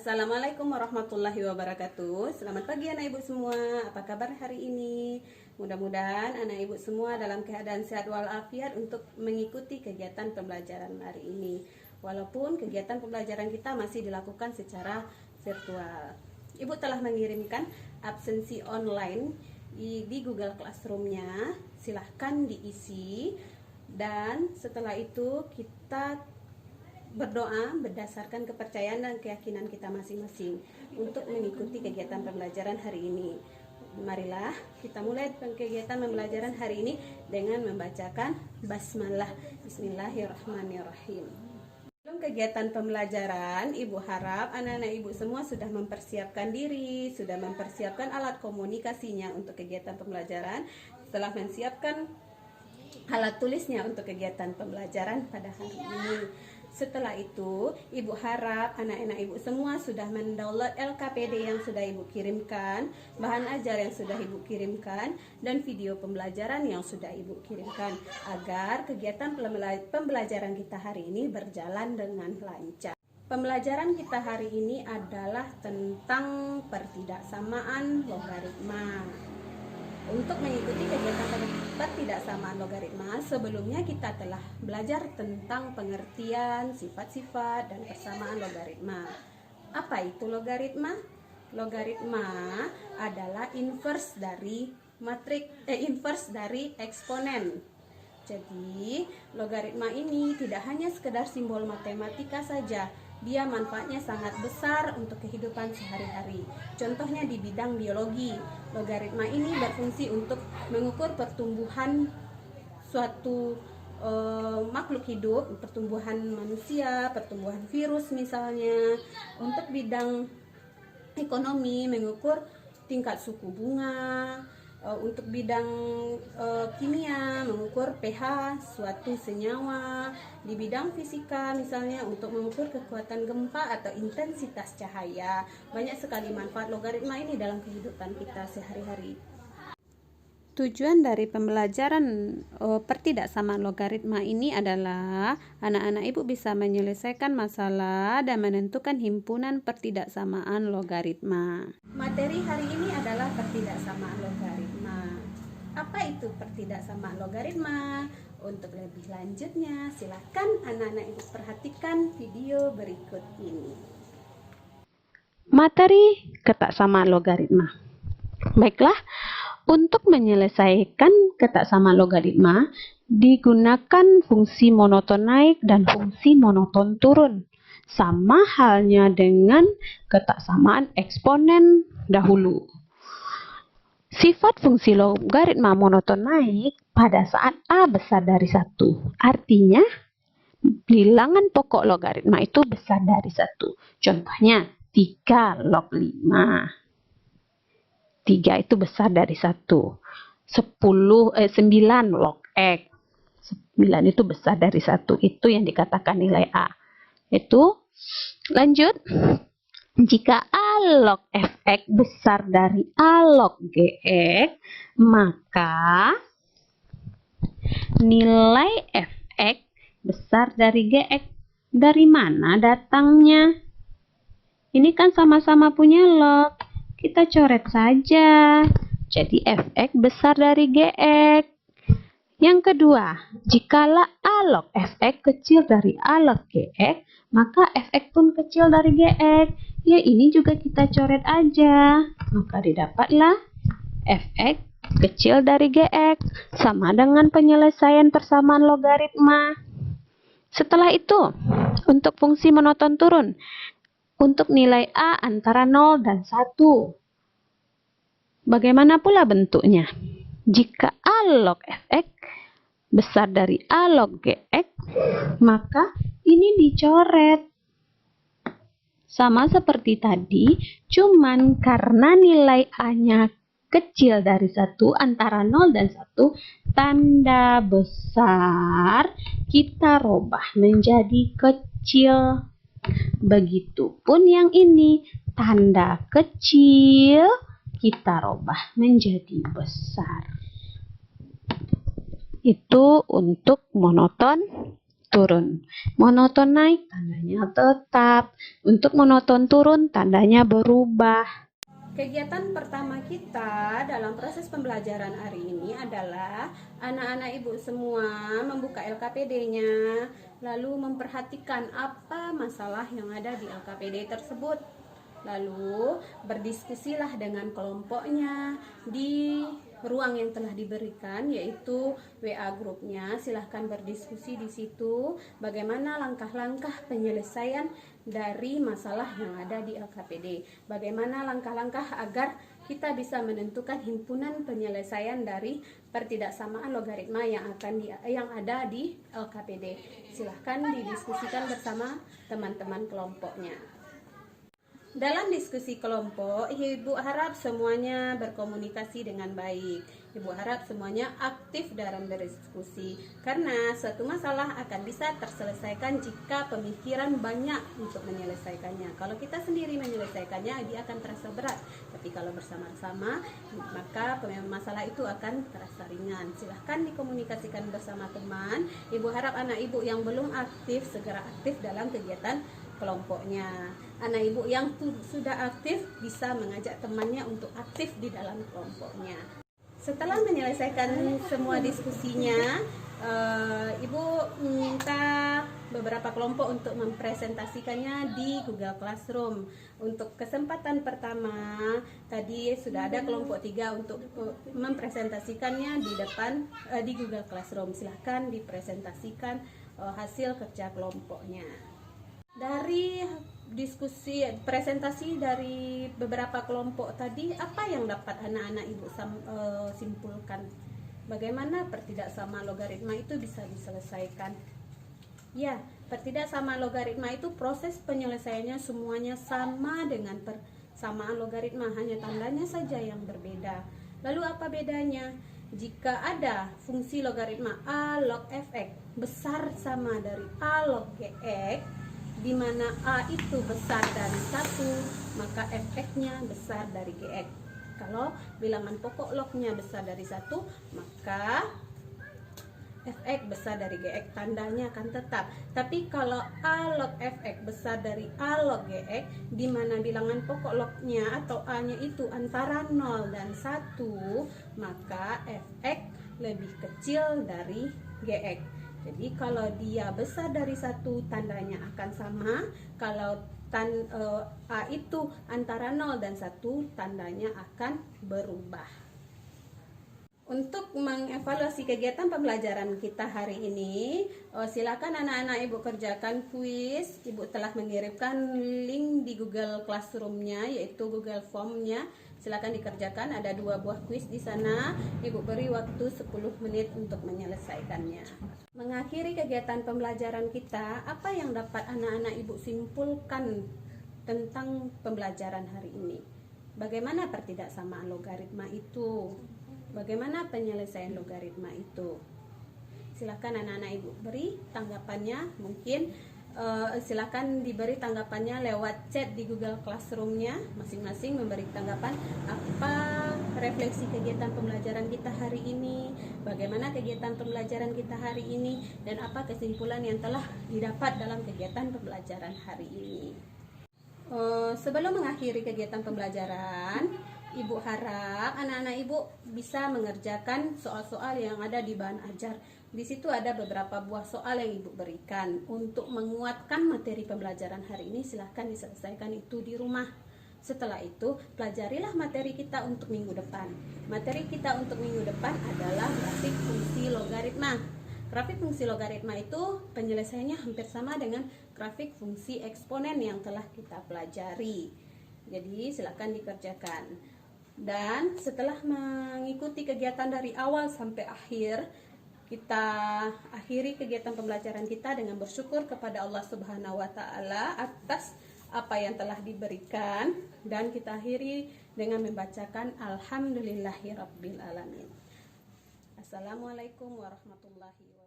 Assalamualaikum warahmatullahi wabarakatuh. Selamat pagi anak ibu semua. Apa kabar hari ini? Mudah-mudahan anak ibu semua dalam keadaan sehat walafiat untuk mengikuti kegiatan pembelajaran hari ini. Walaupun kegiatan pembelajaran kita masih dilakukan secara virtual. Ibu telah mengirimkan absensi online di Google Classroom-nya. Silahkan diisi. Dan setelah itu kita berdoa berdasarkan kepercayaan dan keyakinan kita masing-masing untuk mengikuti kegiatan pembelajaran hari ini. Marilah kita mulai kegiatan pembelajaran hari ini dengan membacakan basmalah. Bismillahirrahmanirrahim. Sebelum kegiatan pembelajaran, ibu harap anak-anak ibu semua sudah mempersiapkan diri, sudah mempersiapkan alat komunikasinya untuk kegiatan pembelajaran. Setelah menyiapkan alat tulisnya untuk kegiatan pembelajaran pada hari ini. Setelah itu, ibu harap anak-anak ibu semua sudah mendownload LKPD yang sudah ibu kirimkan, bahan ajar yang sudah ibu kirimkan, dan video pembelajaran yang sudah ibu kirimkan, agar kegiatan pembelajaran kita hari ini berjalan dengan lancar. Pembelajaran kita hari ini adalah tentang pertidaksamaan logaritma. Untuk mengikuti kegiatan pertidaksamaan logaritma, sebelumnya kita telah belajar tentang pengertian, sifat-sifat, dan persamaan logaritma. Apa itu logaritma? Logaritma adalah inverse dari inverse dari eksponen. Jadi, logaritma ini tidak hanya sekedar simbol matematika saja. Dia manfaatnya sangat besar untuk kehidupan sehari-hari. Contohnya di bidang biologi, logaritma ini berfungsi untuk mengukur pertumbuhan suatu makhluk hidup, pertumbuhan manusia, pertumbuhan virus misalnya. Untuk bidang ekonomi, mengukur tingkat suku bunga. Untuk bidang kimia, mengukur pH suatu senyawa. Di bidang fisika misalnya untuk mengukur kekuatan gempa atau intensitas cahaya. Banyak sekali manfaat logaritma ini dalam kehidupan kita sehari-hari. Tujuan dari pembelajaran pertidaksamaan logaritma ini adalah anak-anak ibu bisa menyelesaikan masalah dan menentukan himpunan pertidaksamaan logaritma. Materi hari ini adalah pertidaksamaan logaritma. Apa itu pertidaksamaan logaritma? Untuk lebih lanjutnya, silakan anak-anak ibu perhatikan video berikut ini. Materi ketaksamaan logaritma. Baiklah, untuk menyelesaikan ketaksamaan logaritma digunakan fungsi monoton naik dan fungsi monoton turun. Sama halnya dengan ketaksamaan eksponen dahulu. Sifat fungsi logaritma monoton naik pada saat A besar dari 1. Artinya, bilangan pokok logaritma itu besar dari 1. Contohnya, 3 log 5. 3 itu besar dari 1. 9 log X. 9 itu besar dari 1. Itu yang dikatakan nilai A. Itu lanjut. Jika A log Fx besar dari A log Gx, maka nilai Fx besar dari Gx. Dari mana datangnya? Ini kan sama-sama punya log. Kita coret saja. Jadi Fx besar dari Gx. Yang kedua, jikalau A log Fx kecil dari A log Gx, maka Fx pun kecil dari Gx. Ya, ini juga kita coret aja. Maka didapatlah Fx kecil dari Gx. Sama dengan penyelesaian persamaan logaritma. Setelah itu, untuk fungsi monoton turun, untuk nilai A antara 0 dan 1. Bagaimana pula bentuknya? Jika A log Fx besar dari A log Gx, maka ini dicoret. Sama seperti tadi, cuman karena nilai A-nya kecil dari 1, antara 0 dan 1, tanda besar kita robah menjadi kecil. Begitupun yang ini, tanda kecil kita robah menjadi besar. Itu untuk monoton turun. Monoton naik, tandanya tetap. Untuk monoton turun, tandanya berubah. Kegiatan pertama kita dalam proses pembelajaran hari ini adalah anak-anak ibu semua membuka LKPD-nya, lalu memperhatikan apa masalah yang ada di LKPD tersebut. Lalu berdiskusilah dengan kelompoknya di ruang yang telah diberikan, yaitu WA grupnya. Silahkan berdiskusi di situ bagaimana langkah-langkah penyelesaian dari masalah yang ada di LKPD. Bagaimana langkah-langkah agar kita bisa menentukan himpunan penyelesaian dari pertidaksamaan logaritma yang ada di LKPD. Silahkan didiskusikan bersama teman-teman kelompoknya. Dalam diskusi kelompok, Ibu harap semuanya berkomunikasi dengan baik. Ibu harap semuanya aktif dalam berdiskusi, karena suatu masalah akan bisa terselesaikan jika pemikiran banyak untuk menyelesaikannya. Kalau kita sendiri menyelesaikannya, dia akan terasa berat. Tapi kalau bersama-sama, maka masalah itu akan terasa ringan. Silahkan dikomunikasikan bersama teman. Ibu harap anak ibu yang belum aktif, segera aktif dalam kegiatan kelompoknya. Anak ibu yang sudah aktif bisa mengajak temannya untuk aktif di dalam kelompoknya. Setelah menyelesaikan semua diskusinya, ibu minta beberapa kelompok untuk mempresentasikannya di Google Classroom. Untuk kesempatan pertama tadi sudah ada kelompok 3 untuk mempresentasikannya di Google Classroom. Silahkan dipresentasikan hasil kerja kelompoknya. Dari diskusi presentasi dari beberapa kelompok tadi, apa yang dapat anak-anak ibu simpulkan? Bagaimana pertidaksamaan logaritma itu bisa diselesaikan? Ya, pertidaksamaan logaritma itu proses penyelesaiannya semuanya sama dengan persamaan logaritma, hanya tandanya saja yang berbeda. Lalu apa bedanya? Jika ada fungsi logaritma a log fx besar sama dari a log gx, di mana a itu besar dari 1, maka fx-nya besar dari gx. Kalau bilangan pokok lognya besar dari 1, maka fx besar dari gx, tandanya akan tetap. Tapi kalau a log fx besar dari a log gx, di mana bilangan pokok lognya atau a-nya itu antara 0 dan 1, maka fx lebih kecil dari gx. Jadi kalau dia besar dari 1, tandanya akan sama. Kalau A itu antara 0 dan 1, tandanya akan berubah. Untuk mengevaluasi kegiatan pembelajaran kita hari ini, silakan anak-anak ibu kerjakan kuis. Ibu telah mengirimkan link di Google Classroom-nya, yaitu Google Form-nya. Silakan dikerjakan, ada 2 buah kuis di sana. Ibu beri waktu 10 menit untuk menyelesaikannya. Mengakhiri kegiatan pembelajaran kita, apa yang dapat anak-anak ibu simpulkan tentang pembelajaran hari ini? Bagaimana pertidaksamaan logaritma itu? Bagaimana penyelesaian logaritma itu? Silakan anak-anak ibu beri tanggapannya. Mungkin silakan diberi tanggapannya lewat chat di Google Classroom-nya. Masing-masing memberi tanggapan apa refleksi kegiatan pembelajaran kita hari ini, bagaimana kegiatan pembelajaran kita hari ini, dan apa kesimpulan yang telah didapat dalam kegiatan pembelajaran hari ini. Sebelum mengakhiri kegiatan pembelajaran, ibu harap anak-anak ibu bisa mengerjakan soal-soal yang ada di bahan ajar. Di situ ada beberapa buah soal yang ibu berikan. Untuk menguatkan materi pembelajaran hari ini, silahkan diselesaikan itu di rumah. Setelah itu, pelajarilah materi kita untuk minggu depan. Materi kita untuk minggu depan adalah grafik fungsi logaritma. Grafik fungsi logaritma itu penyelesaiannya hampir sama dengan grafik fungsi eksponen yang telah kita pelajari. Jadi silakan dikerjakan. Dan setelah mengikuti kegiatan dari awal sampai akhir, kita akhiri kegiatan pembelajaran kita dengan bersyukur kepada Allah Subhanahu wa Ta'ala atas apa yang telah diberikan, dan kita akhiri dengan membacakan Alhamdulillahirabbil alamin. Assalamualaikum warahmatullahi wabarakatuh.